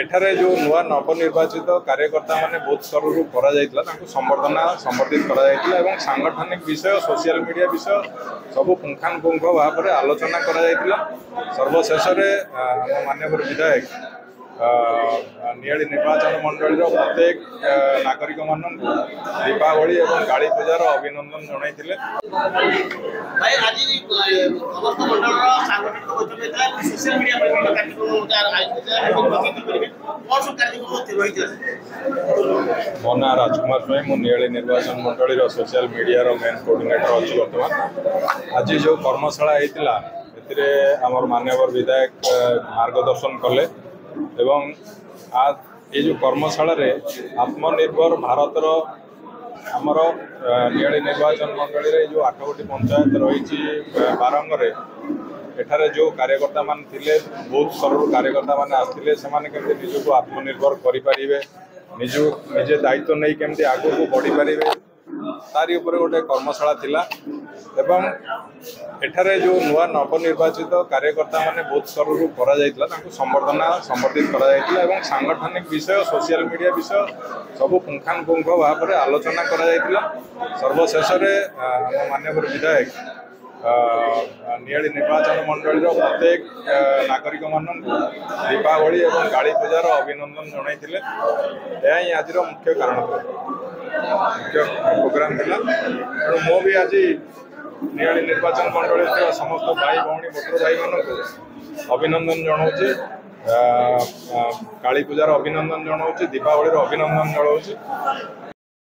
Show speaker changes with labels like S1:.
S1: एठारे जो नुआ नवनिर्वाचित कार्यकर्ता माने बहुत स्तर संबर्धित करा सांगठनिक विषय सोशल मीडिया विषय सब पुंखानुपुंख भाव में आलोचना करा सर्वशेष माननीय विधायक नियाड़ी निर्वाचन मंडल प्रत्येक नागरिक मान दीपावली और काली पूजार अभिनंदन जनइथिले। मो ना राजकुमार स्वाई मु नियाड़ी निर्वाचन मंडल सोशल मीडिया मेन कोऑर्डिनेटर अच्छी बर्तमान आज जो कर्मशाला होता आमर माननीय विधायक मार्गदर्शन कले एवं आज ये जो कर्मशाला रे आत्मनिर्भर भारतर आमर नियाड़ी निर्वाचन मंडल रे जो 8 गोटी पंचायत रही बारंगरे एठारे जो कार्यकर्ता मान थिले बहुत स्तर कार्यकर्ता मान आसथिले सेमाने केमते निजको आत्मनिर्भर करि परिबे निजे दायित्व नहीं केमती आगो को बढ़ी पारे तारी ऊपर गोटे कर्मशाला थिला एवं एठारे जो नुआ नवनिर्वाचित कार्यकर्ता माने बहुत स्तर संबर्धित करा सांगठनिक विषय सोशल मीडिया विषय सब पुंखानुपुंख भाव में आलोचना करा सर्वशेष माननीय विधायक नियाड़ी निर्वाचन मंडल प्रत्येक नागरिक मान दीपावली और काली पूजार अभिनंदन जनइथिले। यही आज मुख्य कारण मुख्य प्रोग्राम थिला तेणु मो भी आज नियाड़ी निर्वाचन मंडल समस्त भाई भौणी भोटर भाई मान अभिनंदन जनाऊँगी काली पूजार अभिनंदन जनाऊँगी दीपावली अभिनंदन जनाऊँगी।